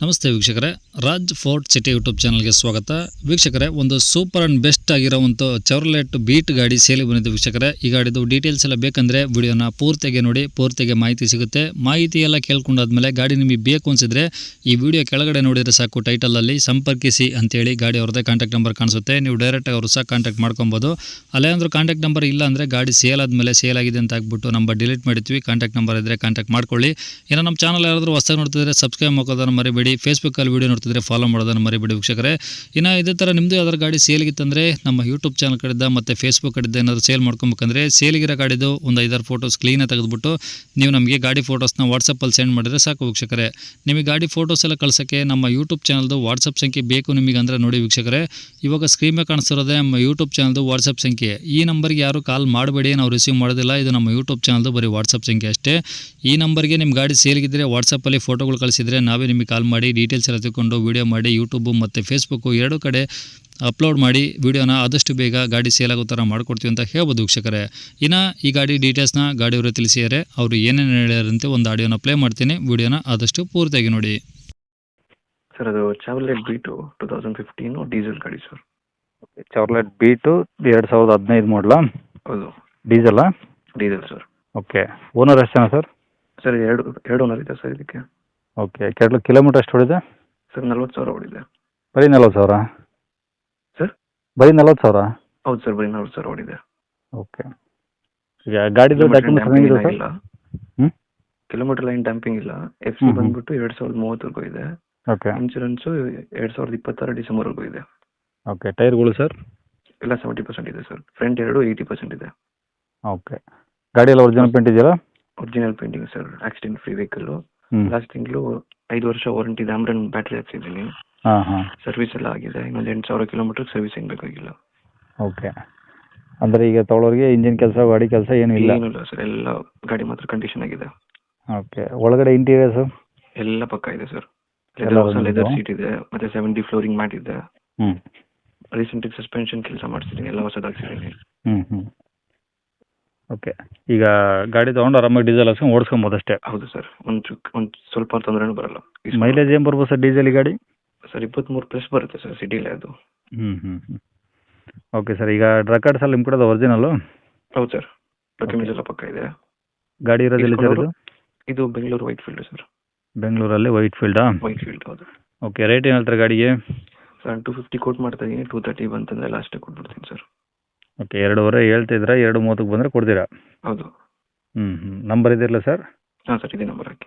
ನಮಸ್ತೆ ವೀಕ್ಷಕರೇ, Raj fort city YouTube ಚಾನಲ್ಗೆ ಸ್ವಾಗತ. ವೀಕ್ಷಕರೇ, ಒಂದು ಸೂಪರ್ ಆ್ಯಂಡ್ ಬೆಸ್ಟ್ ಆಗಿರೋವಂಥ ಚೆವ್ರೊಲೆಟ್ ಬೀಟ್ ಗಾಡಿ ಸೇಲಿಗೆ ಬಂದಿದೆ ವೀಕ್ಷಕರೇ. ಈ ಗಾಡಿದು ಡೀಟೇಲ್ಸ್ ಎಲ್ಲ ಬೇಕಂದರೆ ವಿಡಿಯೋನ ಪೂರ್ತಿಯಾಗಿ ನೋಡಿ, ಪೂರ್ತಿಯಾಗಿ ಮಾಹಿತಿ ಸಿಗುತ್ತೆ. ಮಾಹಿತಿ ಎಲ್ಲ ಕೇಳ್ಕೊಂಡಾದ್ಮೇಲೆ ಗಾಡಿ ನಿಮಗೆ ಬೇಕು ಅನಿಸಿದ್ರೆ ಈ ವಿಡಿಯೋ ಕೆಳಗಡೆ ನೋಡಿದರೆ ಸಾಕು, ಟೈಟಲಲ್ಲಿ ಸಂಪರ್ಕಿಸಿ ಅಂತೇಳಿ ಗಾಡಿ ಅವ್ರದ್ದೇ ಕಾಂಟ್ಯಾಕ್ಟ್ ನಂಬರ್ ಕಾಣಿಸುತ್ತೆ. ನೀವು ಡೈರೆಕ್ಟಾಗಿ ಅವರು ಸಹ ಕಾಂಟ್ಯಾಕ್ಟ್ ಮಾಡ್ಕೊಬೋದು. ಅಲ್ಲೇ ಅಂದ್ರೆ ಕಾಂಟ್ಯಾಕ್ಟ್ ನಂಬರ್ ಇಲ್ಲ ಅಂದರೆ ಗಾಡಿ ಸೇಲ್ ಆದಮೇಲೆ ಸೇಲ್ ಆಗಿದೆ ಅಂತ ಆಗ್ಬಿಟ್ಟು ನಂಬರ್ ಡಿಲೀಟ್ ಮಾಡಿದ್ವಿ. ಕಾಂಟ್ಯಾಕ್ಟ್ ನಂಬರ್ ಇದ್ದರೆ ಕಾಂಟ್ಯಾಕ್ಟ್ ಮಾಡ್ಕೊಳ್ಳಿ. ಇನ್ನು ನಮ್ಮ ಚಾನಲ್ ಯಾರಾದರೂ ಹೊಸದಾಗಿ ನೋಡ್ತಿದ್ರೆ ಸಬ್ಸ್ಕ್ರೈಬ್ ಮಾಡೋದನ್ನು ಮರಿಬೇಡಿ. ಫೇಸ್ಬುಕ್ಕಲ್ಲಿ ವೀಡಿಯೋ ನೋಡ್ತಿದ್ರೆ ಫಾಲೋ ಮಾಡೋದನ್ನು ಮರಿಬೇಡಿ ವೀಕ್ಷಕರೇ. ಇನ್ನು ಇದೇ ಥರ ನಿಮ್ಮದು ಯಾವ್ದಾರು ಗಾಡಿ ಸೇಲ್ಗಿತ್ತಂದರೆ ನಮ್ಮ ಯೂಟ್ಯೂಬ್ ಚಾನಲ್ ಕಡೆದ ಮತ್ತು ಫೇಸ್ಬುಕ್ ಕಡೆದ ಏನಾದರೂ ಸೇಲ್ ಮಾಡ್ಕೊಬೇಕಂದ್ರೆ ಸೇಲಿಗಿರೋ ಗಾಡಿದು ಒಂದು 5-6 ಫೋಟೋಸ್ ಕ್ಲೀನಾಗಿ ತೆಗೆದುಬಿಟ್ಟು ನೀವು ನಮಗೆ ಗಾಡಿ ಫೋಟೋಸ್ನ ವಾಟ್ಸಪ್ಪಲ್ಲಿ ಸೆಂಡ್ ಮಾಡಿದರೆ ಸಾಕು ವೀಕ್ಷಕರೇ. ನಿಮಗೆ ಗಾಡಿ ಫೋಟೋಸ್ ಎಲ್ಲ ಕಳ್ಸೋಕ್ಕೆ ನಮ್ಮ ಯೂಟ್ಯೂಬ್ ಚಾನಲ್ದು ವಾಟ್ಸಪ್ ಸಂಖ್ಯೆ ಬೇಕು ನಿಮಗೆ ಅಂದರೆ ನೋಡಿ ವೀಕ್ಷಕರೇ, ಇವಾಗ ಸ್ಕ್ರೀನ್ ಮೇಲೆ ಕಾಣಿಸ್ತಿರೋದೇ ನಮ್ಮ ಯೂಟ್ಯೂಬ್ ಚಾನಲ್ದು ವಾಟ್ಸಪ್ ಸಂಖ್ಯೆ. ಈ ನಂಬರ್ಗೆ ಯಾರು ಕಾಲ್ ಮಾಡಬೇಡಿ, ನಾವು ರಿಸೀವ್ ಮಾಡೋದಿಲ್ಲ. ಇದು ನಮ್ಮ ಯೂಟ್ಯೂಬ್ ಚಾನಲ್ದು ಬರೀ ವಾಟ್ಸಪ್ ಸಂಖ್ಯೆ ಅಷ್ಟೇ. ಈ ನಂಬರ್ಗೆ ನಿಮ್ಮ ಗಾಡಿ ಸೇಲ್ಗಿದ್ರೆ ವಾಟ್ಸಪ್ಪಲ್ಲಿ ಫೋಟೋಗಳು ಕಳಿಸಿದರೆ ನಾವೇ ನಿಮಗೆ ಕಾಲ್ ಮಾಡಿ ಡೀಟೇಲ್ಸ್ ಎಲ್ಲ ತಿಳ್ಕೊಂಡು ವಿಡಿಯೋ ಮಾಡಿ ಯೂಟ್ಯೂಬು ಮತ್ತು ಫೇಸ್ಬುಕ್ಕು ಎರಡೂ ಕಡೆ ಅಪ್ಲೋಡ್ ಮಾಡಿ ವಿಡಿಯೋನ ಆದಷ್ಟು ಬೇಗ ಗಾಡಿ ಸೇಲ್ ಆಗೋ ಥರ ಮಾಡ್ಕೊಡ್ತೀವಿ ಅಂತ ಹೇಳ್ಬೋದು ವೀಕ್ಷಕರೇ. ಇನ್ನು ಈ ಗಾಡಿ ಡೀಟೇಲ್ಸ್ನ ಗಾಡಿಯವರು ತಿಳಿಸಿದ್ದಾರೆ, ಅವರು ಏನೇನು ಹೇಳ್ಯಾರಂತೆ ಒಂದು ಆಡಿಯೋನ ಪ್ಲೇ ಮಾಡ್ತೀನಿ, ವಿಡಿಯೋನ ಆದಷ್ಟು ಪೂರ್ತಿಯಾಗಿ ನೋಡಿ. ಸರ್ ಅದು ಚಾವ್ಲೆಟ್ ಬೀಟು 2015 ಡೀಸೆಲ್ ಗಾಡಿ ಸರ್. ಚಾವ್ಲೆಟ್ ಬೀಟು 2015 ಮಾಡಲಾ? ಹೌದು, ಡೀಸೆಲ್ಲಾ? Diesel sir. ಓಕೆ. ಓನರ್ ಎಷ್ಟು ಜನ ಸರ್? ಸರ್ ಎರಡು ಓನರ್ ಇದೆ ಸರ್ ಇದಕ್ಕೆ. ಓಕೆ. ಕಿಲೋಮೀಟರ್ ಎಷ್ಟು ಹೊಡಿದೆ ಸರ್? 40,000 ಓಡಿದೆ. ಬರೀ 40,000? ಸರ್ ಬರೀ 40,000? ಹೌದು ಸರ್, ಬರೀ 40,000 ಓಡಿದೆ. ಓಕೆ. ಈಗ ಗಾಡಿದು ಡಾಕ್ಯುಮೆಂಟ್ಸ್ ಏನಿದೆ ಸರ್? ಕಿಲೋಮೀಟರ್ ಲೈನ್ ಡ್ಯಾಂಪಿಂಗ್ ಇಲ್ಲ. FC ಬಂದ್ಬಿಟ್ಟು 2030 ಇದೆ. ಓಕೆ. ಇನ್ಶೂರೆನ್ಸು 2026 ಡಿಸೆಂಬರ್ವರೆಗೂ ಇದೆ. ಓಕೆ. ಟೈರ್ಗಳು ಸರ್? ಎಲ್ಲ 70% ಇದೆ ಸರ್. ಫ್ರಂಟ್ 80% ಇದೆ. ಓಕೆ. ಗಾಡಿ ಎಲ್ಲ ಒರಿಜಿನಲ್ ಪೇಂಟ್ ಇದೆಯಲ್ಲ? Original painting sir. Accident free vehicle. ಹ್ಞೂ. ಲಾಸ್ಟ್ ತಿಂಗಳು 5 ವರ್ಷ ವಾರಂಟಿ ಇದೆ. ಆಮ್ರನ್ ಬ್ಯಾಟ್ರಿ ಹಾಕ್ಸಿದ್ದೀನಿ. ಹಾಂ ಹಾಂ. ಸರ್ವಿಸ್ ಎಲ್ಲ ಆಗಿದೆ. ಇನ್ನೊಂದು 8,000 ಕಿಲೋಮೀಟರ್ ಸರ್ವಿಸ್ ಏನು ಬೇಕಾಗಿಲ್ಲ. ಓಕೆ. ಅಂದರೆ ಈಗ ತೊಗೊಳೋರಿಗೆ ಇಂಜಿನ್ ಕೆಲಸ ಗಾಡಿ ಕೆಲಸ ಏನೂ ಇಲ್ಲ? ಏನಿಲ್ಲ ಸರ್, ಎಲ್ಲ ಗಾಡಿ ಮಾತ್ರ ಕಂಡೀಷನ್ ಆಗಿದೆ. ಓಕೆ. ಒಳಗಡೆ ಇಂಟೀರಿಯರ್ಸು ಎಲ್ಲ ಪಕ್ಕ ಇದೆ ಸರ್. ಎಲ್ಲ ಲೆದರ್ ಸೀಟ್ ಇದೆ, ಮತ್ತೆ 7D ಫ್ಲೋರಿಂಗ್ ಮ್ಯಾಟ್ ಇದೆ. ಹ್ಞೂ. ರೀಸೆಂಟಾಗಿ ಸಸ್ಪೆನ್ಷನ್ ಕೆಲಸ ಮಾಡಿಸಿದ್ದೀನಿ, ಎಲ್ಲ ಹೊಸದಾಗ್ಸಿದ್ದೀನಿ. ಹ್ಞೂ ಹ್ಞೂ. ಓಕೆ. ಈಗ ಗಾಡಿ ತೊಗೊಂಡು ಆರಾಮಾಗಿ ಡೀಸೆಲ್ ಹಾಕ್ಸ್ಕೊಂಡು ಓಡಿಸ್ಕೊಬೋದು ಅಷ್ಟೇ? ಹೌದು ಸರ್. ಒಂದು ಸ್ವಲ್ಪ ತೊಂದರೆನೂ ಬರಲ್ಲ. ಮೈಲೇಜ್ ಏನು ಬರ್ಬೋದು ಸರ್ ಡೀಸೆಲ್ ಗಾಡಿ? ಸರ್ 23+ ಬರುತ್ತೆ ಸರ್ ಸಿಟಿಲೇ ಅದು. ಹ್ಞೂ ಹ್ಞೂ ಹ್ಞೂ. Okay sir. ಈಗ ರೆಕಾರ್ಡ್ಸ್ ಎಲ್ಲ ನಿಮ್ಮ ಕಡೆ ಒರಿಜಿನಲ್ಲು? ಹೌದು ಸರ್, ಡಾಕ್ಯುಮೆಂಟ್ಸ್ ಎಲ್ಲ ಪಕ್ಕ ಇದೆ. ಗಾಡಿ ಇರೋದು ಎಲ್ಲಿ ಸರ್ ಇದು? ಇದು ಬೆಂಗಳೂರು ವೈಟ್ ಫೀಲ್ಡ್ ಸರ್. ಬೆಂಗಳೂರಲ್ಲಿ ವೈಟ್ ಫೀಲ್ಡಾ? ವೈಟ್ ಫೀಲ್ಡ್ ಹೌದು. ಓಕೆ. ರೇಟ್ ಏನು ಹೇಳ್ತಾರೆ ಗಾಡಿಗೆ? ಸರ್ 250 ಕೋಟ್ ಮಾಡ್ತಾ ಇದ್ದೀನಿ. 230 ಬಂತಂದರೆ ಲಾಸ್ಟೇ ಕೊಟ್ಬಿಡ್ತೀನಿ ಸರ್. ಓಕೆ. 2.5 ಹೇಳ್ತಿದ್ರೆ 2.30ಕ್ಕೆ ಬಂದರೆ ಕೊಡ್ತೀರಾ? ಹೌದು. ಹ್ಞೂ ಹ್ಞೂ. ನಂಬರ್ ಇದಿರಲ್ಲ ಸರ್? ಹಾಂ ಸರ್, ಇದೇ ನಂಬರ್ ಹಾಕಿ.